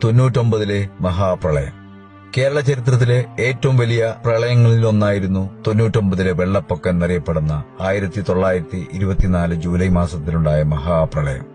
1999 മഹാപ്രളയം. കേരള ചരിത്രത്തിലെ ഏറ്റവും വലിയ പ്രളയങ്ങളിലൊന്നായിരുന്നു 1999 വെള്ളപ്പൊക്കം എന്നറിയപ്പെടുന്ന 1924 ജൂലൈ മാസത്തിലുണ്ടായ മഹാപ്രളയം.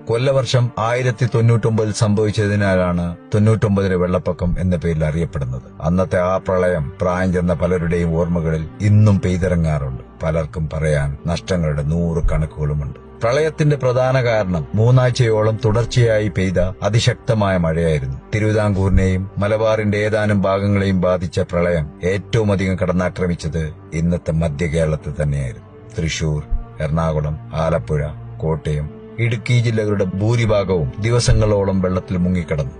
കൊല്ലവർഷം 1099 സംഭവിച്ചതിനാലാണ് 99 വെള്ളപ്പൊക്കം എന്ന പേരിൽ അറിയപ്പെടുന്നത്. അന്നത്തെ ആ പ്രളയം പ്രായം ചെന്ന പലരുടെയും ഓർമ്മകളിൽ ഇന്നും പെയ്തിറങ്ങാറുണ്ട്. പലർക്കും പറയാൻ നഷ്ടങ്ങളുടെ 100 കണക്കുകളുമുണ്ട്. പ്രളയത്തിന്റെ പ്രധാന കാരണം 3 ആഴ്ചയോളം തുടർച്ചയായി പെയ്ത അതിശക്തമായ മഴയായിരുന്നു. തിരുവിതാംകൂറിനെയും മലബാറിന്റെ ഏതാനും ഭാഗങ്ങളെയും ബാധിച്ച പ്രളയം ഏറ്റവും അധികം കടന്നാക്രമിച്ചത് ഇന്നത്തെ മധ്യ കേരളത്തിൽ തന്നെയായിരുന്നു. തൃശൂർ, എറണാകുളം, ആലപ്പുഴ, കോട്ടയം, ഇടുക്കി ജില്ലകളുടെ ഭൂരിഭാഗവും ദിവസങ്ങളോളം വെള്ളത്തിൽ മുങ്ങിക്കിടന്നു.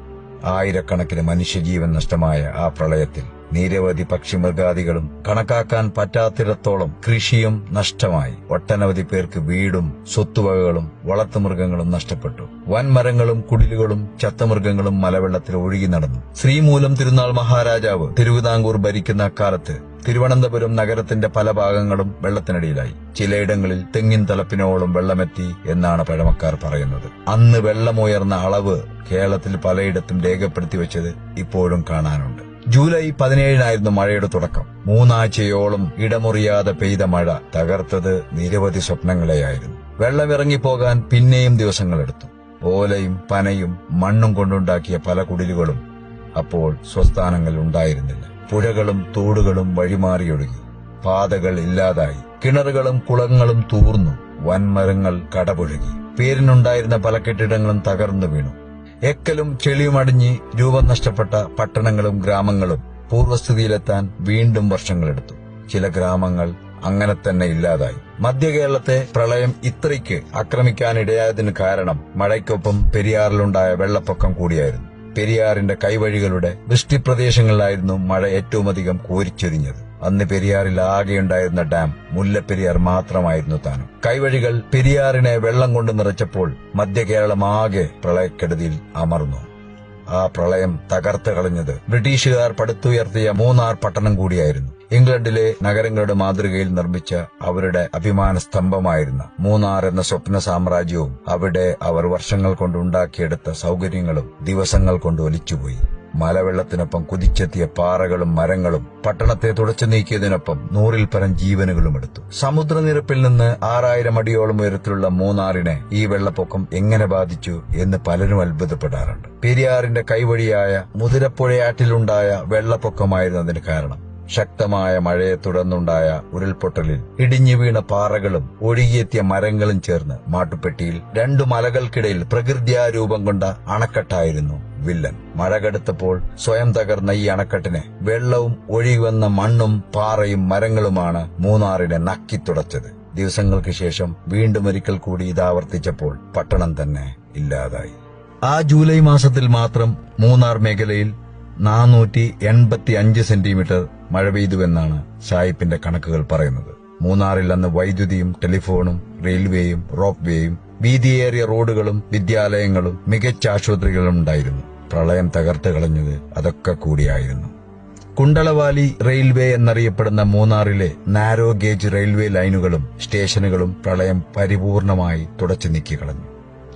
ആയിരക്കണക്കിന് മനുഷ്യജീവൻ നഷ്ടമായ ആ പ്രളയത്തിൽ നിരവധി പക്ഷിമൃഗാദികളും കണക്കാക്കാൻ പറ്റാത്തിടത്തോളം കൃഷിയും നഷ്ടമായി. ഒട്ടനവധി പേർക്ക് വീടും സ്വത്തുവകകളും വളർത്തുമൃഗങ്ങളും നഷ്ടപ്പെട്ടു. വൻമരങ്ങളും കുടിലുകളും ചത്തമൃഗങ്ങളും മലവെള്ളത്തിൽ ഒഴുകി നടന്നു. ശ്രീമൂലം തിരുനാൾ മഹാരാജാവ് തിരുവിതാംകൂർ ഭരിക്കുന്ന അക്കാലത്ത് തിരുവനന്തപുരം നഗരത്തിന്റെ പല ഭാഗങ്ങളും വെള്ളത്തിനടിയിലായി. ചിലയിടങ്ങളിൽ തെങ്ങിൻ തലപ്പിനോളം വെള്ളമെത്തി എന്നാണ് പഴമക്കാർ പറയുന്നത്. അന്ന് വെള്ളമുയർന്ന അളവ് കേരളത്തിൽ പലയിടത്തും രേഖപ്പെടുത്തി വെച്ചത് ഇപ്പോഴും കാണാനുണ്ട്. ജൂലൈ 17 മഴയുടെ തുടക്കം. 3 ആഴ്ചയോളം ഇടമുറിയാതെ പെയ്ത മഴ തകർത്തത് നിരവധി സ്വപ്നങ്ങളെയായിരുന്നു. വെള്ളമിറങ്ങിപ്പോകാൻ പിന്നെയും ദിവസങ്ങളെടുത്തു. ഓലയും പനയും മണ്ണും കൊണ്ടുണ്ടാക്കിയ പല കുടിലുകളും അപ്പോൾ സ്വസ്ഥാനങ്ങൾ ഉണ്ടായിരുന്നില്ല. പുഴകളും തോടുകളും വഴിമാറിയൊഴുകി. പാതകൾ ഇല്ലാതായി. കിണറുകളും കുളങ്ങളും തൂർന്നു. വൻമരങ്ങൾ കടപുഴകി. പേരിനുണ്ടായിരുന്ന പല കെട്ടിടങ്ങളും തകർന്നു വീണു. എക്കലും ചെളിയുമടിഞ്ഞ് രൂപം നഷ്ടപ്പെട്ട പട്ടണങ്ങളും ഗ്രാമങ്ങളും പൂർവ്വസ്ഥിതിയിലെത്താൻ വീണ്ടും വർഷങ്ങളെടുത്തു. ചില ഗ്രാമങ്ങൾ അങ്ങനെ തന്നെ ഇല്ലാതായി. മധ്യ കേരളത്തെ പ്രളയം ഇത്രയ്ക്ക് ആക്രമിക്കാനിടയായതിനു കാരണം മഴയ്ക്കൊപ്പം പെരിയാറിലുണ്ടായ വെള്ളപ്പൊക്കം കൂടിയായിരുന്നു. പെരിയാറിന്റെ കൈവഴികളുടെ വൃഷ്ടിപ്രദേശങ്ങളിലായിരുന്നു മഴ ഏറ്റവുമധികം കോരിച്ചൊരിഞ്ഞത്. അന്ന് പെരിയാറിൽ ആകെയുണ്ടായിരുന്ന ഡാം മുല്ലപ്പെരിയാർ മാത്രമായിരുന്നു താനും. കൈവഴികൾ പെരിയാറിനെ വെള്ളം കൊണ്ട് നിറച്ചപ്പോൾ മധ്യ കേരളം ആകെ പ്രളയക്കെടുതിയിൽ അമർന്നു. ആ പ്രളയം തകർത്ത് കളഞ്ഞത് ബ്രിട്ടീഷുകാർ പടുത്തുയർത്തിയ മൂന്നാർ പട്ടണം കൂടിയായിരുന്നു. ഇംഗ്ലണ്ടിലെ നഗരങ്ങളുടെ മാതൃകയിൽ നിർമ്മിച്ച അവരുടെ അഭിമാന സ്തംഭമായിരുന്ന മൂന്നാർ എന്ന സ്വപ്ന സാമ്രാജ്യവും അവിടെ അവർ വർഷങ്ങൾ കൊണ്ടുണ്ടാക്കിയെടുത്ത സൗകര്യങ്ങളും ദിവസങ്ങൾ കൊണ്ട് ഒലിച്ചുപോയി. മലവെള്ളത്തിനൊപ്പം കുതിച്ചെത്തിയ പാറകളും മരങ്ങളും പട്ടണത്തെ തുടച്ചു നീക്കിയതിനൊപ്പം 100ൽ പരം ജീവനുകളും എടുത്തു. സമുദ്രനിരപ്പിൽ നിന്ന് 6000 അടിയോളം ഉയരത്തിലുള്ള മൂന്നാറിനെ ഈ വെള്ളപ്പൊക്കം എങ്ങനെ ബാധിച്ചു എന്ന് പലരും അത്ഭുതപ്പെടാറുണ്ട്. പെരിയാറിന്റെ കൈവഴിയായ മുതിരപ്പുഴയാറ്റിലുണ്ടായ വെള്ളപ്പൊക്കമായിരുന്നു അതിന് കാരണം. ശക്തമായ മഴയെ തുടർന്നുണ്ടായ ഉരുൾപൊട്ടലിൽ ഇടിഞ്ഞു വീണ പാറകളും ഒഴുകിയെത്തിയ മരങ്ങളും ചേർന്ന് മാട്ടുപ്പെട്ടിയിൽ 2 മലകൾക്കിടയിൽ പ്രകൃത്യാ രൂപം കൊണ്ട അണക്കെട്ടായിരുന്നു വില്ലൻ. മഴ കടുത്തപ്പോൾ സ്വയം തകർന്ന ഈ അണക്കെട്ടിനെ വെള്ളവും ഒഴുകിവന്ന മണ്ണും പാറയും മരങ്ങളുമാണ് മൂന്നാറിനെ നക്കിത്തുടച്ചത്. ദിവസങ്ങൾക്ക് ശേഷം വീണ്ടും ഒരിക്കൽ കൂടി ഇതാവർത്തിച്ചപ്പോൾ പട്ടണം തന്നെ ഇല്ലാതായി. ആ ജൂലൈ മാസത്തിൽ മാത്രം മൂന്നാർ മേഖലയിൽ 485 സെന്റിമീറ്റർ മഴ പെയ്തുവെന്നാണ് സായിപ്പിന്റെ കണക്കുകൾ പറയുന്നത്. മൂന്നാറിൽ അന്ന് വൈദ്യുതിയും ടെലിഫോണും റെയിൽവേയും റോപ്പ് വേയും വീതിയേറിയ റോഡുകളും വിദ്യാലയങ്ങളും മികച്ച ആശുപത്രികളും ഉണ്ടായിരുന്നു. പ്രളയം തകർത്ത് കളഞ്ഞത് അതൊക്കെ കൂടിയായിരുന്നു. കുണ്ടളവാലി റെയിൽവേ എന്നറിയപ്പെടുന്ന മൂന്നാറിലെ നാരോ ഗേജ് റെയിൽവേ ലൈനുകളും സ്റ്റേഷനുകളും പ്രളയം പരിപൂർണമായി തുടച്ചു നീക്കിക്കളഞ്ഞു.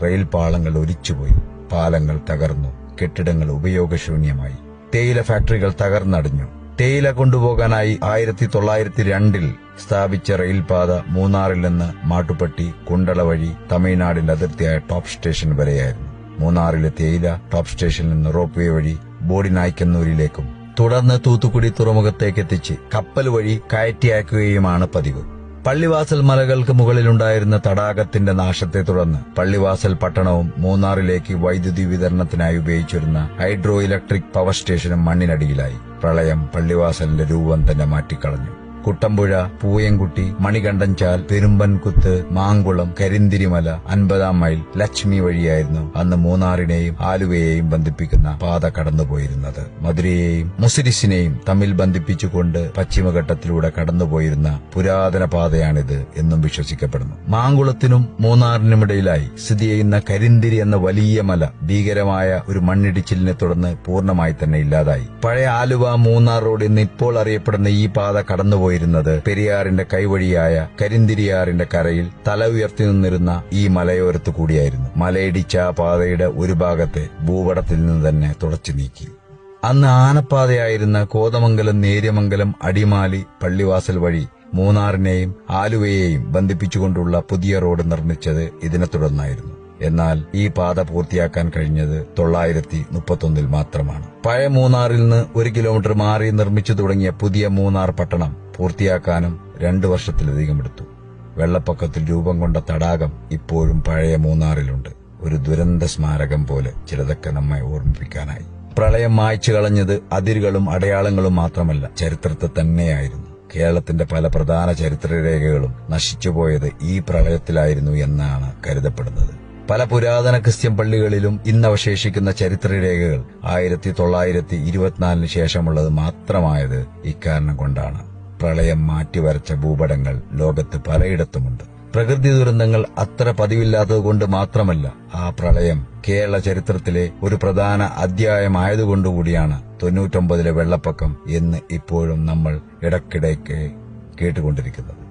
റെയിൽ പാളങ്ങൾ ഒലിച്ചുപോയി. പാലങ്ങൾ തകർന്നു. കെട്ടിടങ്ങൾ ഉപയോഗശൂന്യമായി. തേയില ഫാക്ടറികൾ തകർന്നടിഞ്ഞു. തേയില കൊണ്ടുപോകാനായി 1902 സ്ഥാപിച്ച റെയിൽപാത മൂന്നാറിൽ നിന്ന് മാട്ടുപ്പെട്ടി കുണ്ടള വഴി തമിഴ്നാടിന്റെ അതിർത്തിയായ ടോപ്പ് സ്റ്റേഷൻ വരെയായിരുന്നു. മൂന്നാറിലെ തേയില ടോപ്പ് സ്റ്റേഷനിൽ നിന്ന് റോപ്പ് വേ വഴി ബോഡിനായ്ക്കന്നൂരിലേക്കും തുടർന്ന് തൂത്തുക്കുടി തുറമുഖത്തേക്കെത്തിച്ച് കപ്പൽ വഴി കയറ്റി അയക്കുകയുമാണ് പതിവ്. പള്ളിവാസൽ മലകൾക്ക് മുകളിലുണ്ടായിരുന്ന തടാകത്തിന്റെ നാശത്തെ തുടർന്ന് പള്ളിവാസൽ പട്ടണവും മൂന്നാറിലേക്ക് വൈദ്യുതി വിതരണത്തിനായി ഉപയോഗിച്ചിരുന്ന ഹൈഡ്രോ ഇലക്ട്രിക് പവർ സ്റ്റേഷനും മണ്ണിനടിയിലായി. പ്രളയം പള്ളിവാസലിന്റെ രൂപം തന്നെ മാറ്റിക്കളഞ്ഞു. കുട്ടമ്പുഴ, പൂയംകുട്ടി, മണികണ്ഠൻചാൽ, പെരുമ്പൻകുത്ത്, മാങ്കുളം, കരിന്തിരിമല, 50-ാം മൈൽ, ലക്ഷ്മി വഴിയായിരുന്നു അന്ന് മൂന്നാറിനെയും ആലുവയെയും ബന്ധിപ്പിക്കുന്ന പാത കടന്നുപോയിരുന്നത്. മധുരയെയും മുസിരിസിനെയും തമ്മിൽ ബന്ധിപ്പിച്ചുകൊണ്ട് പശ്ചിമഘട്ടത്തിലൂടെ കടന്നുപോയിരുന്ന പുരാതന പാതയാണിത് എന്നും വിശ്വസിക്കപ്പെടുന്നു. മാങ്കുളത്തിനും മൂന്നാറിനുമിടയിലായി സ്ഥിതി ചെയ്യുന്ന കരിന്തിരി എന്ന വലിയ മല ഭീകരമായ ഒരു മണ്ണിടിച്ചിലിനെ തുടർന്ന് പൂർണ്ണമായി തന്നെ ഇല്ലാതായി. പഴയ ആലുവ മൂന്നാർ റോഡ് എന്ന് ഇപ്പോൾ അറിയപ്പെടുന്ന ഈ പാത കടന്നുപോയി പോയിരുന്നത് പെരിയാറിന്റെ കൈവഴിയായ കരിന്തിരിയാറിന്റെ കരയിൽ തല ഉയർത്തി നിന്നിരുന്ന ഈ മലയോരത്തു കൂടിയായിരുന്നു. മലയിടിച്ച ആ പാതയുടെ ഒരു ഭാഗത്തെ ഭൂപടത്തിൽ നിന്ന് തന്നെ തുടച്ചു നീക്കി. അന്ന് ആനപ്പാതയായിരുന്ന കോതമംഗലം, നേര്യമംഗലം, അടിമാലി, പള്ളിവാസൽ വഴി മൂന്നാറിനെയും ആലുവയെയും ബന്ധിപ്പിച്ചുകൊണ്ടുള്ള പുതിയ റോഡ് നിർമ്മിച്ചത് ഇതിനെ തുടർന്നായിരുന്നു. എന്നാൽ ഈ പാത പൂർത്തിയാക്കാൻ കഴിഞ്ഞത് 931 മാത്രമാണ്. പഴയ മൂന്നാറിൽ നിന്ന് 1 കിലോമീറ്റർ മാറി നിർമ്മിച്ചു തുടങ്ങിയ പുതിയ മൂന്നാർ പട്ടണം പൂർത്തിയാക്കാനും 2 വർഷത്തിലധികം എടുത്തു. വെള്ളപ്പൊക്കത്തിൽ രൂപം കൊണ്ട തടാകം ഇപ്പോഴും പഴയ മൂന്നാറിലുണ്ട്. ഒരു ദുരന്ത സ്മാരകം പോലെ ചിലതൊക്കെ നമ്മെ ഓർമ്മിപ്പിക്കാനായി. പ്രളയം മായ്ച്ചു കളഞ്ഞത് അതിരുകളും അടയാളങ്ങളും മാത്രമല്ല, ചരിത്രത്തെ തന്നെയായിരുന്നു. കേരളത്തിന്റെ പല പ്രധാന ചരിത്രരേഖകളും നശിച്ചുപോയത് ഈ പ്രളയത്തിലായിരുന്നു എന്നാണ് കരുതപ്പെടുന്നത്. പല പുരാതന ക്രിസ്ത്യൻ പള്ളികളിലും ഇന്ന് അവശേഷിക്കുന്ന ചരിത്രരേഖകൾ 1924 ശേഷമുള്ളത് മാത്രമായത് ഇക്കാരണം കൊണ്ടാണ്. പ്രളയം മാറ്റിവരച്ച ഭൂപടങ്ങൾ ലോകത്ത് പലയിടത്തുമുണ്ട്. പ്രകൃതി ദുരന്തങ്ങൾ അത്ര പതിവില്ലാത്തതുകൊണ്ട് മാത്രമല്ല, ആ പ്രളയം കേരള ചരിത്രത്തിലെ ഒരു പ്രധാന അധ്യായമായതുകൊണ്ടുകൂടിയാണ് 99 വെള്ളപ്പൊക്കം എന്ന് ഇപ്പോഴും നമ്മൾ ഇടയ്ക്കിടയ്ക്ക് കേട്ടുകൊണ്ടിരിക്കുന്നത്.